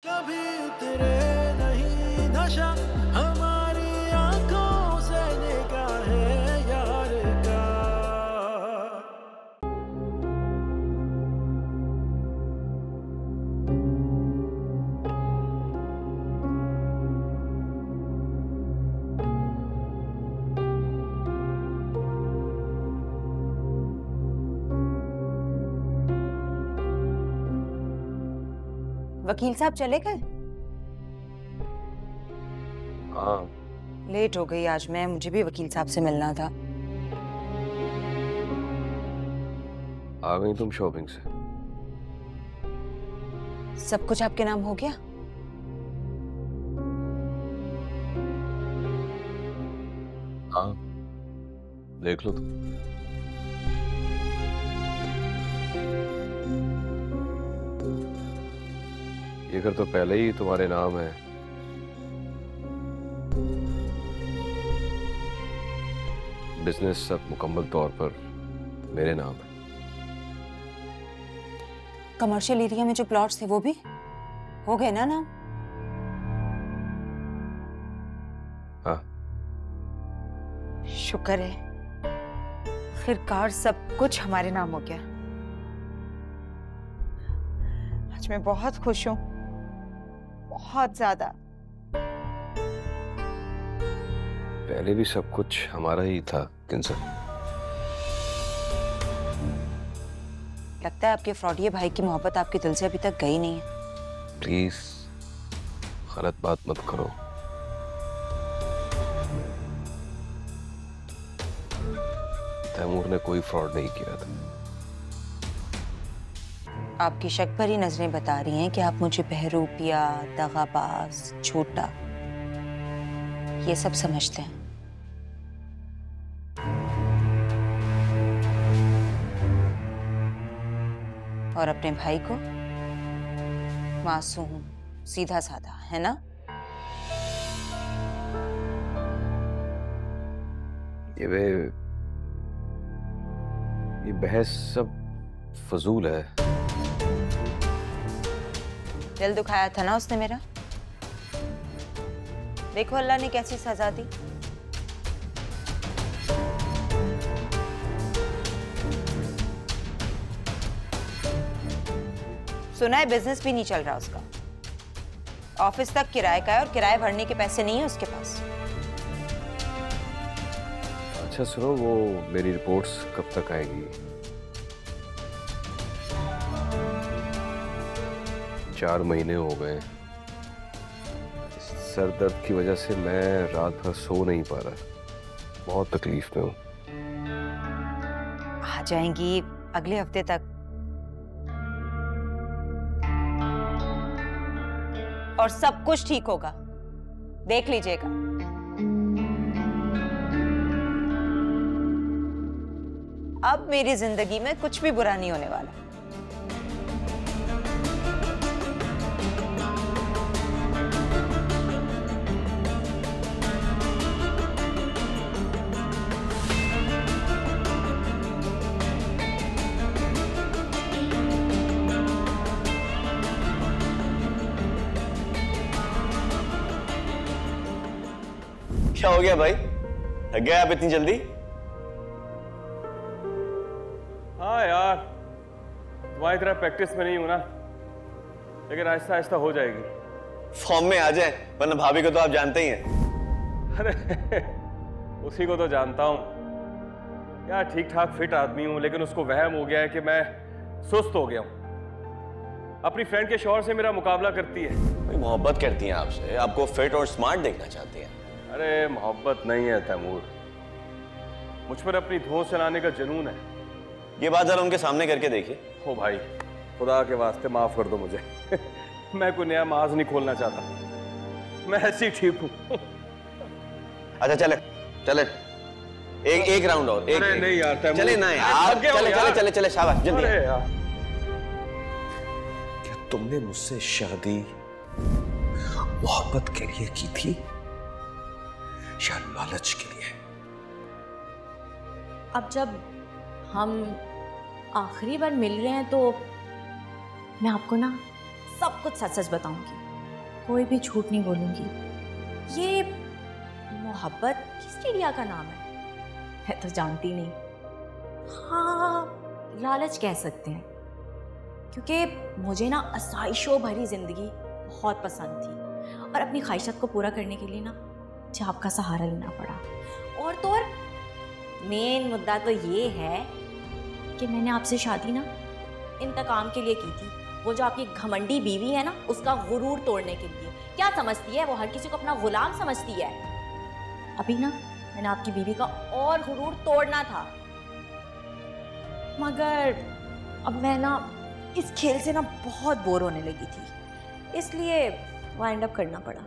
कभी उतरे नहीं नशा हमारी आंखों से निगाहें यार का। वकील साहब चले गए? हाँ। लेट हो गई आज मैं, मुझे भी वकील साहब से मिलना था। आ गई तुम शॉपिंग से? सब कुछ आपके नाम हो गया? हाँ, देख लो तुम। ये घर तो पहले ही तुम्हारे नाम है। बिजनेस सब मुकम्मल तौर पर मेरे नाम है। कमर्शियल एरिया में जो प्लॉट्स थे वो भी हो गए ना नाम? हाँ। शुक्र है, आखिरकार सब कुछ हमारे नाम हो गया। आज मैं बहुत खुश हूँ, बहुत ज्यादा। पहले भी सब कुछ हमारा ही था किंसर। लगता है आपके फ्रॉडिये भाई की मोहब्बत आपके दिल से अभी तक गई नहीं है। प्लीज गलत बात मत करो। तैमूर ने कोई फ्रॉड नहीं किया था। आपकी शक भरी नजरें बता रही हैं कि आप मुझे बहरूपिया, दगाबाज, झूठा ये सब समझते हैं। और अपने भाई को मासूम, सीधा साधा, है ना? ये बहस सब फजूल है। दिल दुखाया था ना उसने मेरा। देखो अल्लाह ने कैसी सजा दी। सुना है बिजनेस भी नहीं चल रहा उसका। ऑफिस तक किराए का है और किराए भरने के पैसे नहीं है उसके पास। अच्छा सुनो, वो मेरी रिपोर्ट्स कब तक आएगी? 4 महीने हो गए। सर दर्द की वजह से मैं रात भर सो नहीं पा रहा। बहुत तकलीफ में हूँ। आ जाएंगी अगले हफ्ते तक। और सब कुछ ठीक होगा, देख लीजिएगा। अब मेरी जिंदगी में कुछ भी बुरा नहीं होने वाला। क्या हो गया भाई, थक गए आप इतनी जल्दी? हाँ यार, तुम्हारी तरह प्रैक्टिस में नहीं हूं ना, लेकिन आहिस्ता आहिस्ता हो जाएगी। फॉर्म में आ जाए, वरना भाभी को तो आप जानते ही हैं। अरे उसी को तो जानता हूं यार। ठीक ठाक फिट आदमी हूं, लेकिन उसको वहम हो गया है कि मैं सुस्त हो गया हूं। अपनी फ्रेंड के शौहर से मेरा मुकाबला करती है। भाई मोहब्बत करती हैं आपसे, आपको फिट और स्मार्ट देखना चाहती हैं। अरे मोहब्बत नहीं है तैमूर, मुझ पर अपनी धौंस चलाने का जुनून है। ये बात जरा उनके सामने करके देखिए। ओ भाई, खुदा के वास्ते माफ कर दो मुझे। मैं कोई नया माज नहीं खोलना चाहता, मैं ऐसे ही ठीक हूँ। अच्छा चले चले, एक राउंड और। अरे नहीं यार तैमूर, चले ना यार, चले चले शाबाश जल्दी। अरे यार, क्या तुमने मुझसे शादी मोहब्बत के लिए की थी या लालच के लिए? अब जब हम आखिरी बार मिल रहे हैं तो मैं आपको ना सब कुछ सच सच बताऊंगी। कोई भी झूठ नहीं बोलूंगी। ये मोहब्बत किस चिड़िया का नाम है? मैं तो जानती नहीं। हाँ, लालच कह सकते हैं, क्योंकि मुझे ना आसाइशों भरी जिंदगी बहुत पसंद थी और अपनी ख्वाहिशात को पूरा करने के लिए ना मुझे आपका सहारा लेना पड़ा। और तो और मेन मुद्दा तो ये है कि मैंने आपसे शादी ना इंतकाम के लिए की थी। वो जो आपकी घमंडी बीवी है ना, उसका गुरूर तोड़ने के लिए। क्या समझती है वो? हर किसी को अपना गुलाम समझती है। अभी ना मैंने आपकी बीवी का और गुरूर तोड़ना था, मगर अब मैं ना इस खेल से ना बहुत बोर होने लगी थी, इसलिए वाइंड अप करना पड़ा।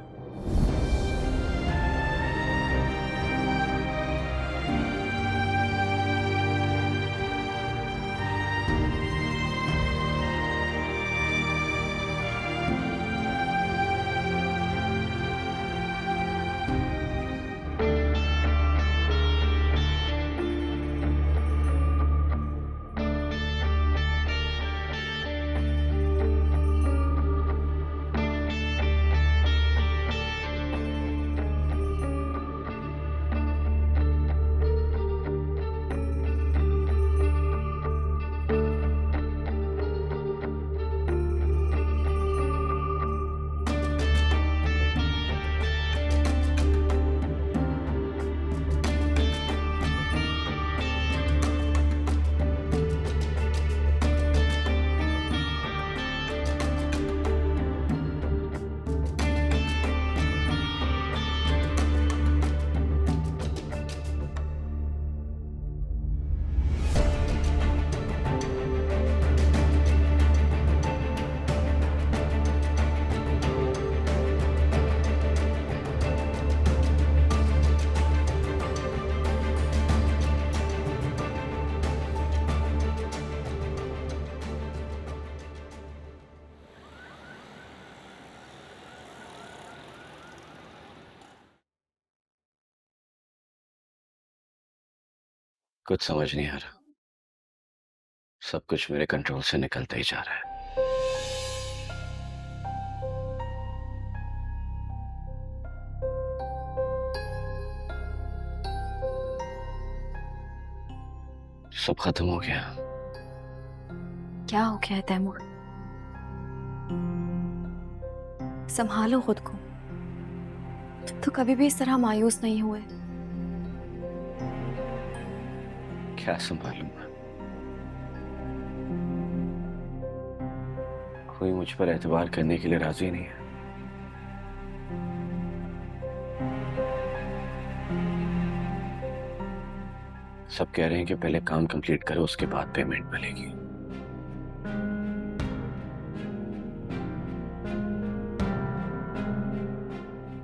कुछ समझ नहीं आ रहा, सब कुछ मेरे कंट्रोल से निकलता ही जा रहा है। सब खत्म हो गया। क्या हो गया है तैमूर? संभालो खुद को। तुम तो कभी भी इस तरह मायूस नहीं हुए। क्या संभालूंगा? कोई मुझ पर एतबार करने के लिए राजी नहीं है। सब कह रहे हैं कि पहले काम कंप्लीट करो, उसके बाद पेमेंट मिलेगी।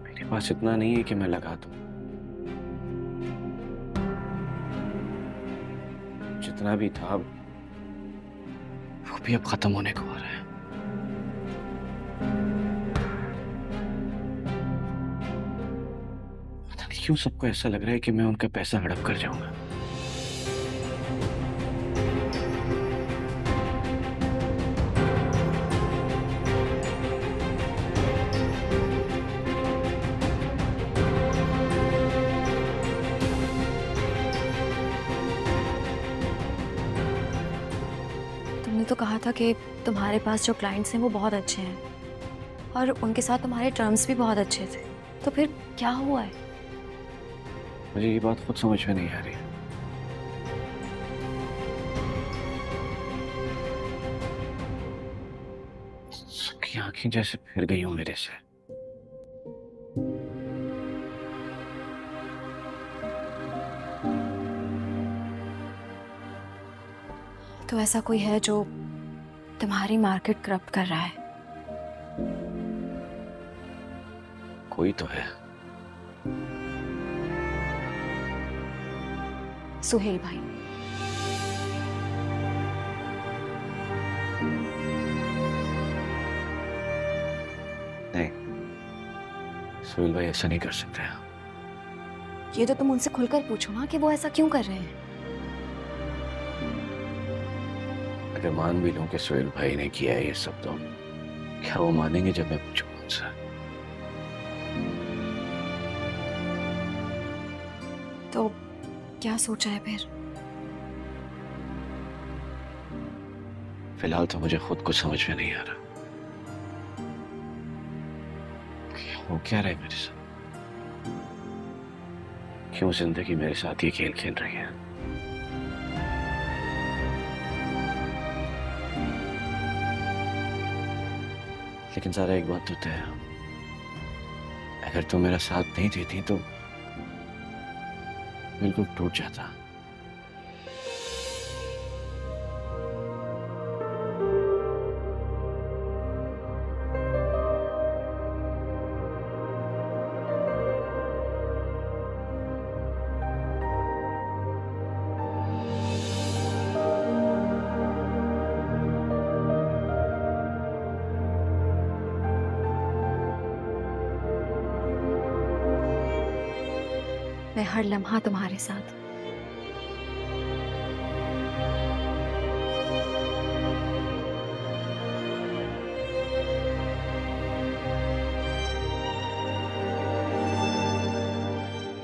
मेरे पास इतना नहीं है कि मैं लगा दूं। जितना भी था वो भी अब खत्म होने को आ रहा है। पता नहीं क्यों सबको ऐसा लग रहा है कि मैं उनका पैसा हड़प कर जाऊंगा। तो कहा था कि तुम्हारे पास जो क्लाइंट्स हैं वो बहुत अच्छे हैं और उनके साथ तुम्हारे टर्म्स भी बहुत अच्छे थे, तो फिर क्या हुआ है? मुझे ये बात खुद समझ में नहीं आ रही। सबकी आंखें जैसे फिर गई हूं मेरे से। तो ऐसा कोई है जो तुम्हारी मार्केट करप्ट कर रहा है? कोई तो है। सुहेल भाई। नहीं, सुहेल भाई ऐसा नहीं कर सकते। ये तो तुम उनसे खुलकर पूछो ना कि वो ऐसा क्यों कर रहे हैं। अगर मान भी लूं कि सुहेल भाई ने किया है ये सब, तो क्या वो मानेंगे जब मैं पूछूं उनसे? तो क्या सोचा है फिर? फिलहाल तो मुझे खुद कुछ समझ में नहीं आ रहा वो क्या रहा है मेरे साथ। क्यों जिंदगी मेरे साथ ये खेल खेल रही है। लेकिन सारा एक बात तो तय है, अगर तुम मेरा साथ नहीं देती तो बिल्कुल टूट जाता। मैं हर लम्हा तुम्हारे साथ।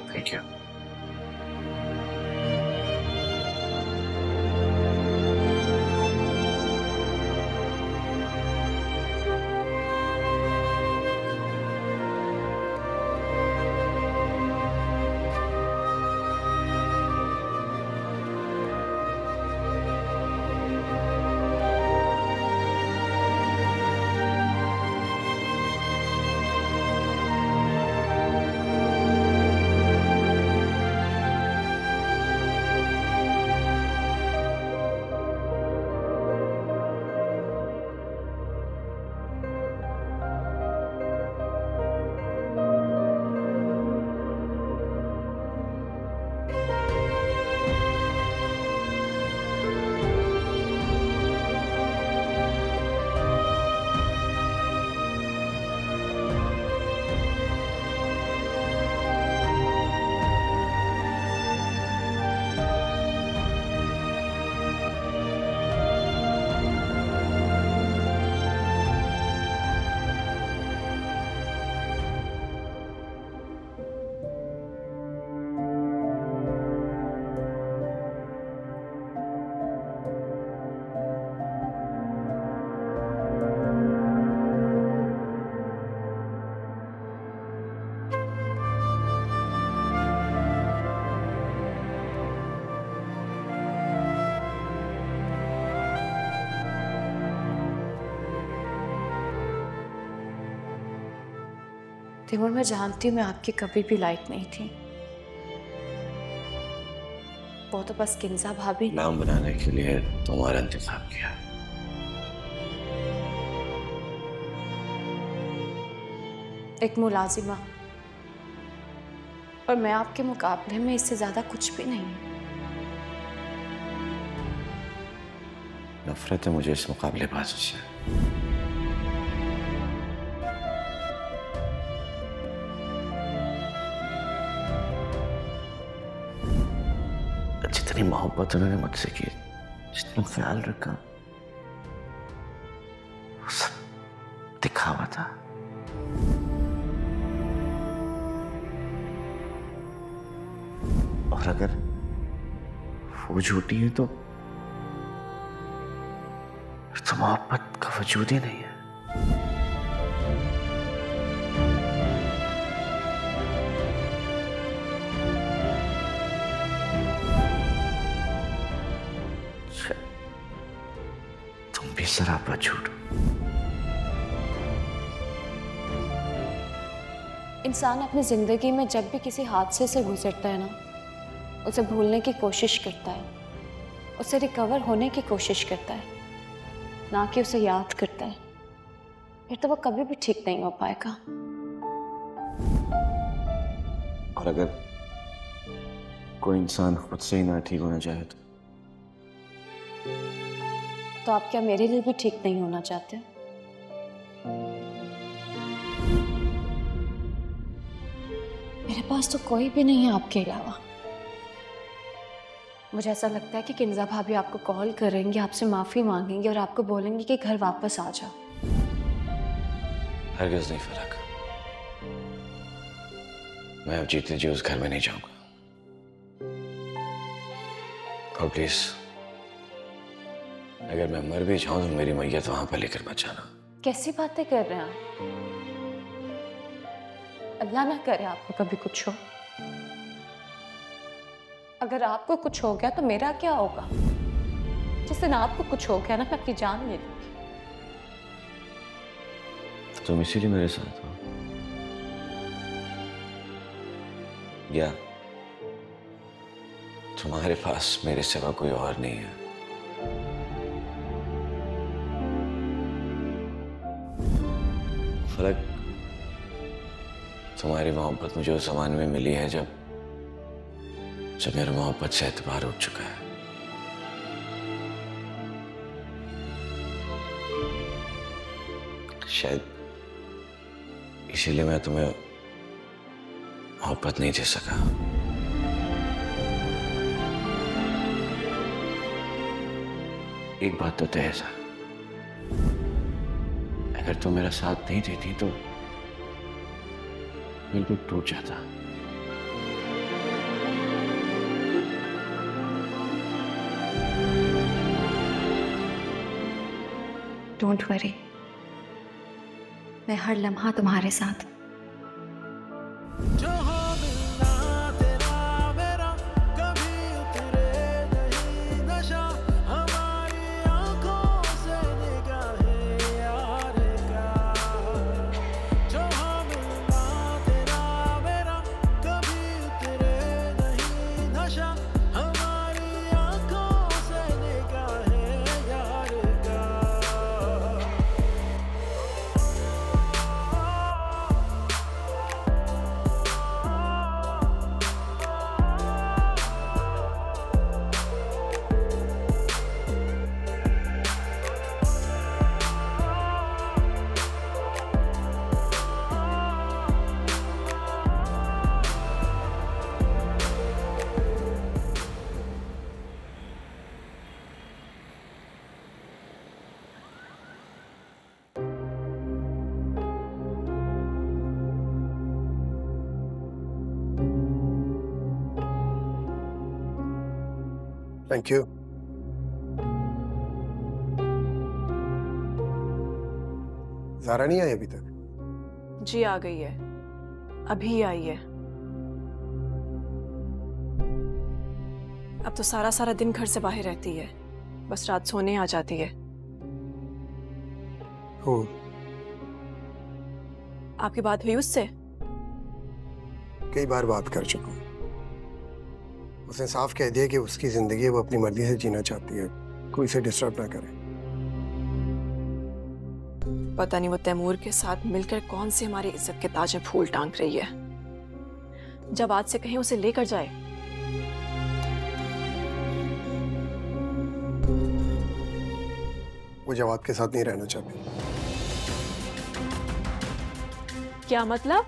Thank you. तिमोर, मैं जानती हूँ मैं आपकी कभी भी लायक नहीं थी। वो तो बस किंजा भाभी नाम बनाने के लिए तुम्हारा इंतखाब किया। एक मुलाजिमा, और मैं आपके मुकाबले में इससे ज्यादा कुछ भी नहीं हूँ। नफरत है मुझे इस मुकाबलेबाजी से। जितनी मोहब्बत उन्होंने मुझसे की, जितना ख्याल रखा, वो सब दिखावा था। और अगर वो झूठी है तो मोहब्बत का वजूद ही नहीं है। तुम भी सरापा झूठ। इंसान अपनी जिंदगी में जब भी किसी हादसे से गुजरता है ना, उसे भूलने की कोशिश करता है, उसे रिकवर होने की कोशिश करता है, ना कि उसे याद करता है। फिर तो वो कभी भी ठीक नहीं हो पाएगा। और अगर कोई इंसान खुद से ही ना ठीक होना चाहे तो आप क्या मेरे लिए भी ठीक नहीं होना चाहते? मेरे पास तो कोई भी नहीं है आपके अलावा। मुझे ऐसा लगता है कि किंजा भाभी आपको कॉल करेंगी, आपसे माफी मांगेंगी और आपको बोलेंगी कि घर वापस आ जाओ। हरगिज़ नहीं फर्क। मैं अब जीते जी उस घर में नहीं जाऊंगा। और प्लीज अगर मैं मर भी जाऊं तो मेरी मैयत वहां पर लेकर मत जाना। कैसी बातें कर रहे हैं आप? अल्लाह ना करे आपको कभी कुछ हो। अगर आपको कुछ हो गया तो मेरा क्या होगा? जिस दिन आपको कुछ हो गया ना, मैं अपनी जान ले लूंगी। तुम इसीलिए मेरे साथ हो या तुम्हारे पास मेरे सिवा कोई और नहीं है? फलक, तुम्हारी मोहब्बत मुझे उस ज़माने में मिली है जब मेरी मोहब्बत से एतबार उठ चुका है। शायद इसीलिए मैं तुम्हें मोहब्बत नहीं दे सका। एक बात तो तय है सर, अगर तुम मेरा साथ नहीं देती तो बिल्कुल टूट जाता। डोंट वरी, मैं हर लम्हा तुम्हारे साथ। जो हो मिलना तेरा मेरा, कभी उतरे नहीं नशा हमारी आंखों से निगाहे यार का। जो हो मिलना तेरा मेरा, कभी उतरे नहीं नशा हमारी आंखों से निगाहे यार का। Thank you. ज़ारा नहीं आई अभी तक? जी आ गई है, अभी आई है। अब तो सारा सारा दिन घर से बाहर रहती है, बस रात सोने आ जाती है। हो, आपकी बात हुई उससे? कई बार बात कर चुका हूँ। उसने साफ कह दिया कि उसकी जिंदगी वो अपनी मर्जी से जीना चाहती है, कोई इसे डिस्टर्ब ना करे। पता नहीं वो तैमूर के साथ मिलकर कौन से हमारी इज्जत के ताज में फूल टांग रही है। जब आज से कहीं उसे लेकर जाए। वो जवाद के साथ नहीं रहना चाहती। क्या मतलब?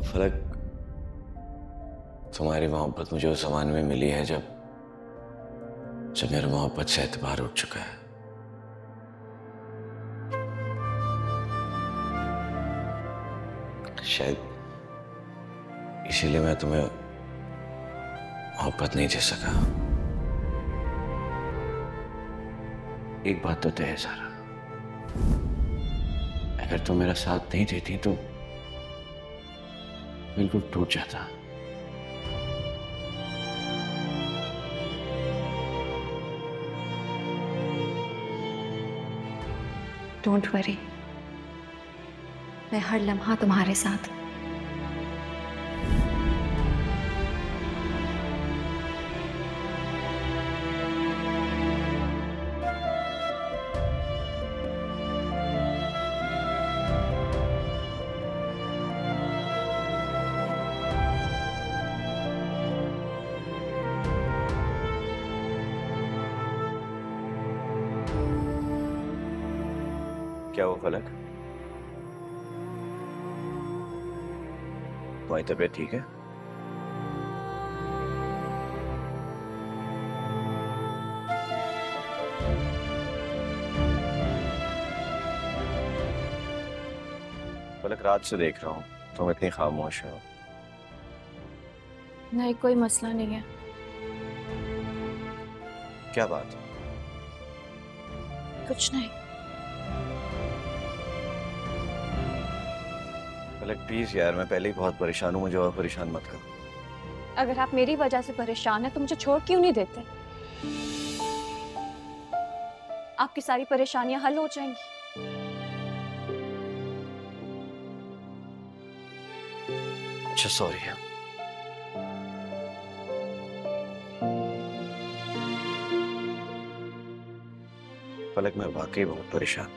फलक, तुम्हारी मोहब्बत मुझे उस ज़माने में मिली है जब मेरी मोहब्बत से एतबार उठ चुका है। शायद इसीलिए मैं तुम्हें मोहब्बत नहीं दे सका। एक बात तो तय है सारा, अगर तुम मेरा साथ नहीं देती तो बिल्कुल टूट जाता। डोंट वरी, मैं हर लम्हा तुम्हारे साथ। क्या वो फलक, तुम्हारी तबीयत ठीक है? फलक, रात से देख रहा हूं तुम इतनी खामोश हो। नहीं, कोई मसला नहीं है। क्या बात? कुछ नहीं। फलक प्लीज यार, मैं पहले ही बहुत परेशान हूँ, मुझे और परेशान मत करो। अगर आप मेरी वजह से परेशान हैं तो मुझे छोड़ क्यों नहीं देते? आपकी सारी परेशानियां हल हो जाएंगी। अच्छा सॉरी। फलक मैं वाकई बहुत परेशान।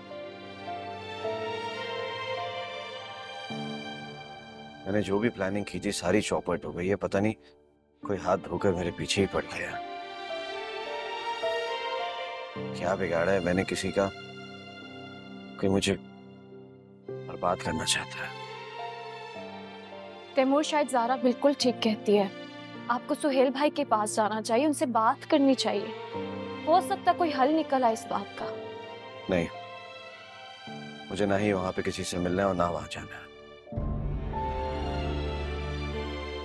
मैंने जो भी प्लानिंग की थी सारी चौपट हो गई है। पता नहीं कोई हाथ धोकर मेरे पीछे ही पड़ गया। क्या बिगाड़ा है मैंने किसी का? कोई मुझे बर्बाद करना चाहता है। तैमूर, शायद ज़ारा बिल्कुल ठीक कहती है। आपको सुहेल भाई के पास जाना चाहिए, उनसे बात करनी चाहिए। हो सकता कोई हल निकल आए इस बात का। नहीं, मुझे ना ही वहां पे किसी से मिलना है और ना वहां जाना है।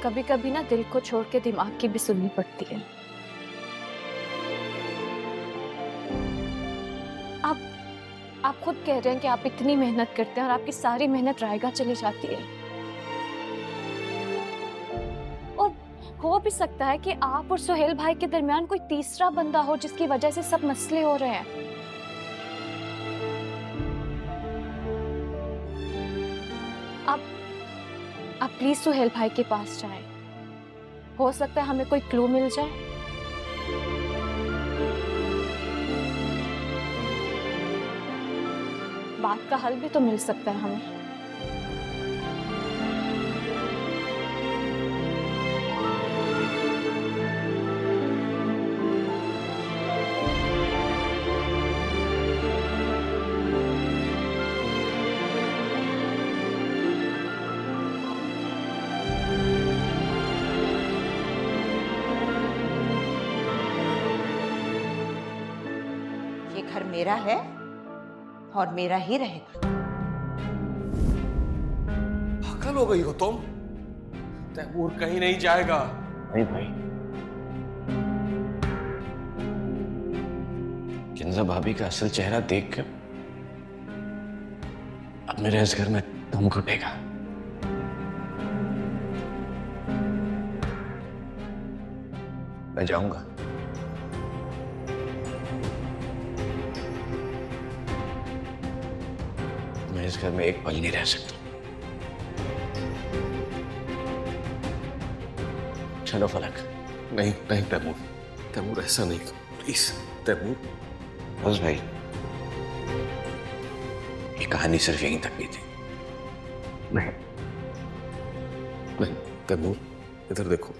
कभी कभी ना दिल को छोड़ के दिमाग की भी सुननी पड़ती है। आप खुद कह रहे हैं कि आप इतनी मेहनत करते हैं और आपकी सारी मेहनत रायगा चली जाती है। और हो भी सकता है कि आप और सुहेल भाई के दरमियान कोई तीसरा बंदा हो जिसकी वजह से सब मसले हो रहे हैं। आप प्लीज सुहेल भाई के पास जाएं। हो सकता है हमें कोई क्लू मिल जाए। बात का हल भी तो मिल सकता है हमें। ये घर मेरा है और मेरा ही रहेगा। पागल हो गई हो तुम? तैमूर कहीं नहीं जाएगा। नहीं भाई, किंजा भाभी का असल चेहरा देख कर अब मेरे इस घर में दम घुटेगा। मैं जाऊंगा। मैं इस घर में एक पल नहीं रह सकता। चलो फलक। नहीं नहीं तैमूर, तैमूर ऐसा नहीं, प्लीज तैमूर। बस भाई, ये कहानी सिर्फ यहीं तक भी थी। नहीं नहीं तैमूर, इधर देखो।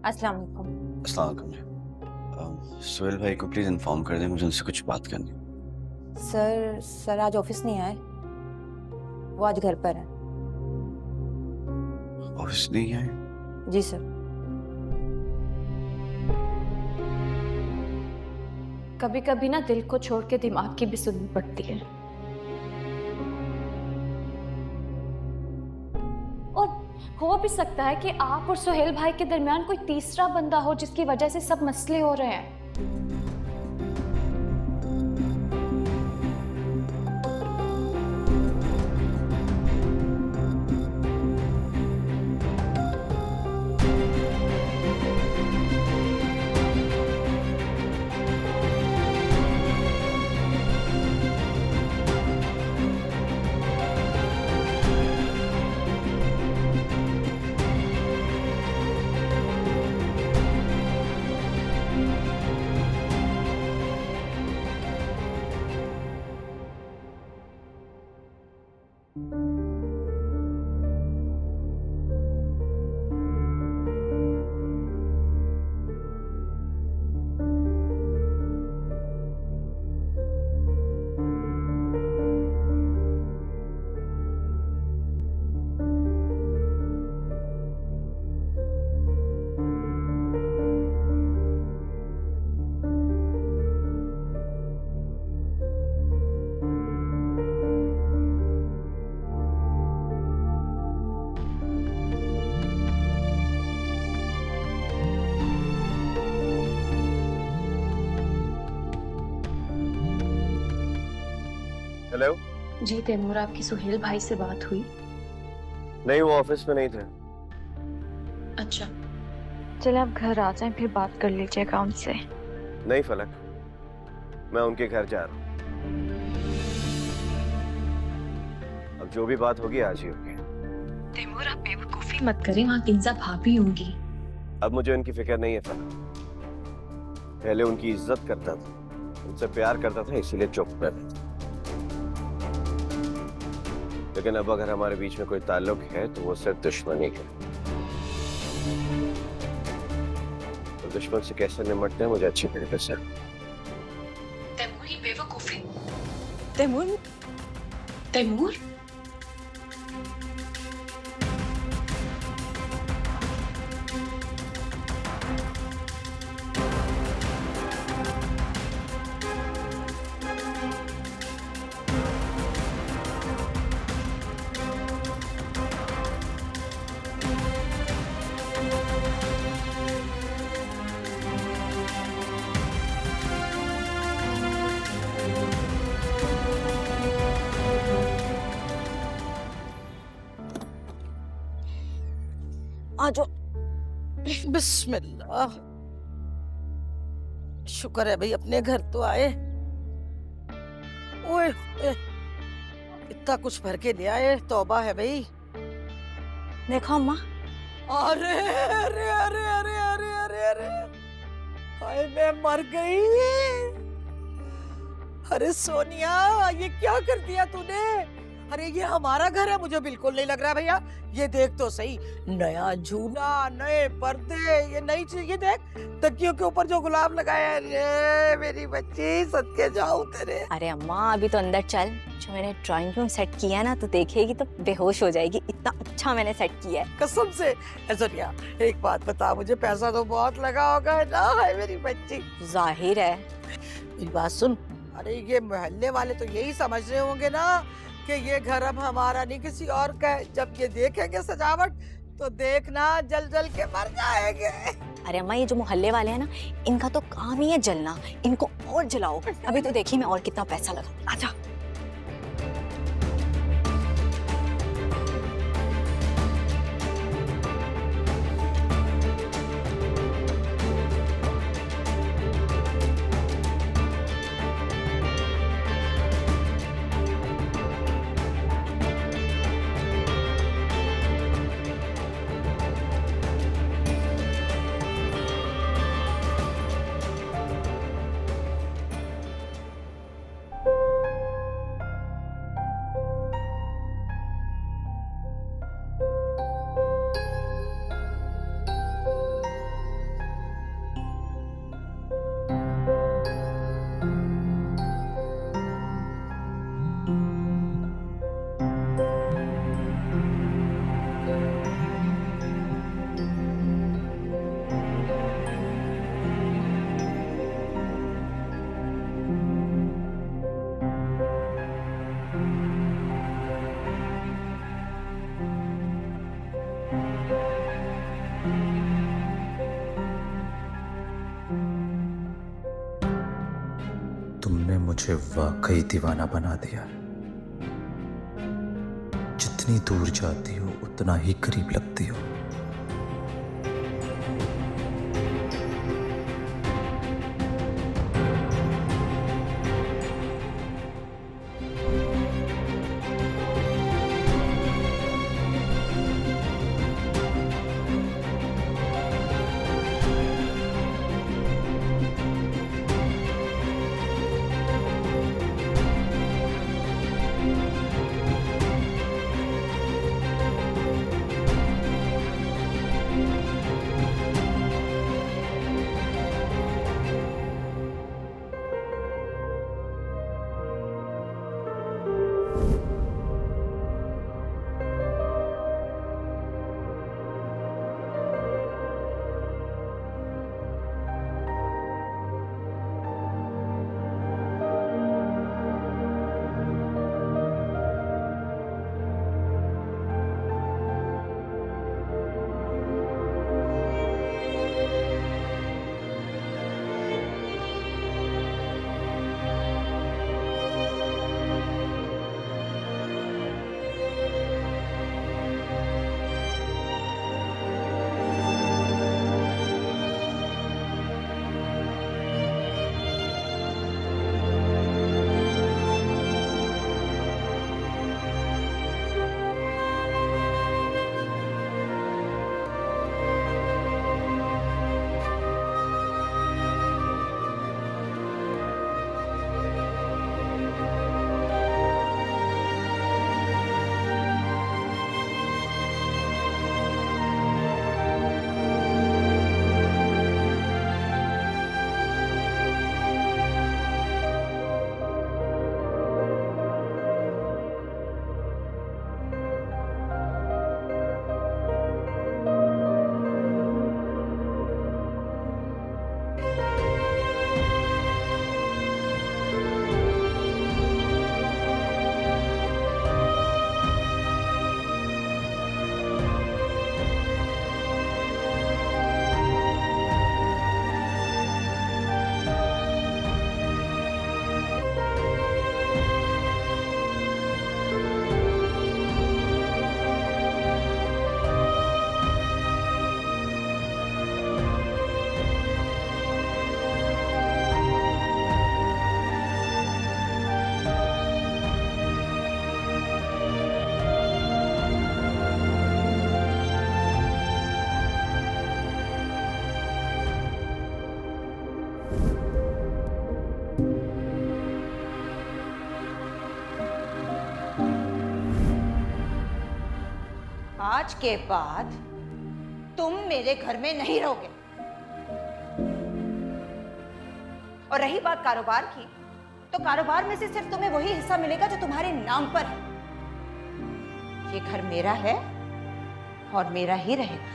अस्सलाम वालेकुम। अस्सलाम वालेकुम। सोहेल भाई को प्लीज इन्फॉर्म कर दें, मुझे उनसे कुछ बात करनी। सर आज ऑफिस नहीं आए, वो आज घर पर है। ऑफिस नहीं आए? जी सर। कभी कभी ना दिल को छोड़ के दिमाग की भी सुननी पड़ती है। और हो भी सकता है कि आप और सोहेल भाई के दरमियान कोई तीसरा बंदा हो जिसकी वजह से सब मसले हो रहे हैं। हेलो। जी तैमूर, आपकी सोहेल भाई से बात हुई? नहीं, वो ऑफिस में नहीं थे। अच्छा, चले आप घर आ जाएं, फिर बात कर लीजिए अकाउंट से। नहीं फलक, मैं उनके घर जा रहा हूँ। अब जो भी बात होगी आज ही होगी। तैमूर, आप बेवकूफी मत करें, वहाँ किंजा भाभी होंगी। अब मुझे उनकी फिक्र नहीं है फलक। पहले उनकी इज्जत करता था, उनसे प्यार करता था, इसीलिए चुप रहता था। लेकिन अब अगर हमारे बीच में कोई ताल्लुक है तो वो सिर्फ दुश्मनी है। तो दुश्मन से कैसे निपटते हैं मुझे अच्छी तरीके से। तैमूर, ये बेवकूफी। तैमूर, तैमूर, आजो। बिस्मिल्लाह। शुक्र है भाई अपने घर तो आए। ओए इतना कुछ भर के ले आए, तौबा है भाई। देखो अम्मा। अरे अरे अरे अरे अरे अरे अरे, हाय मैं मर गई। अरे सोनिया, ये क्या कर दिया तूने? अरे ये हमारा घर है, मुझे बिल्कुल नहीं लग रहा है भैया। ये देख तो सही, नया झूला, नए पर्दे, ये नई चीज। ये देख तकियों के ऊपर जो गुलाब लगाया है। रे मेरी बच्ची, सदके जाऊं तेरे। अरे अम्मा, अभी तो अंदर चल। जो मैंने ड्राइंग रूम सेट किया ना, तो देखेगी तो बेहोश हो जाएगी, इतना अच्छा मैंने सेट किया है। कसम से। सोनिया एक बात बता, मुझे पैसा तो बहुत लगा होगा ना? है मेरी बच्ची। जाहिर है। मेरी बात सुन, अरे ये मोहल्ले वाले तो यही समझ रहे होंगे ना कि ये घर अब हमारा नहीं किसी और का है। जब ये देखेंगे सजावट तो देखना जल जल के मर जाएंगे। अरे अम्मा, ये जो मोहल्ले वाले हैं ना, इनका तो काम ही है जलना। इनको और जलाओ। अभी तो देखिए मैं और कितना पैसा लगा। आजा। मुझे वाकई दीवाना बना दिया। जितनी दूर जाती हो उतना ही करीब लगती हो। आज के बाद तुम मेरे घर में नहीं रहोगे। और रही बात कारोबार की, तो कारोबार में से सिर्फ तुम्हें वही हिस्सा मिलेगा जो तुम्हारे नाम पर है। ये घर मेरा है और मेरा ही रहेगा।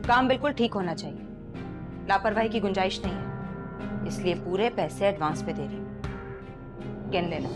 काम बिल्कुल ठीक होना चाहिए, लापरवाही की गुंजाइश नहीं है, इसलिए पूरे पैसे एडवांस पे दे रही हूँ। गिन लेना।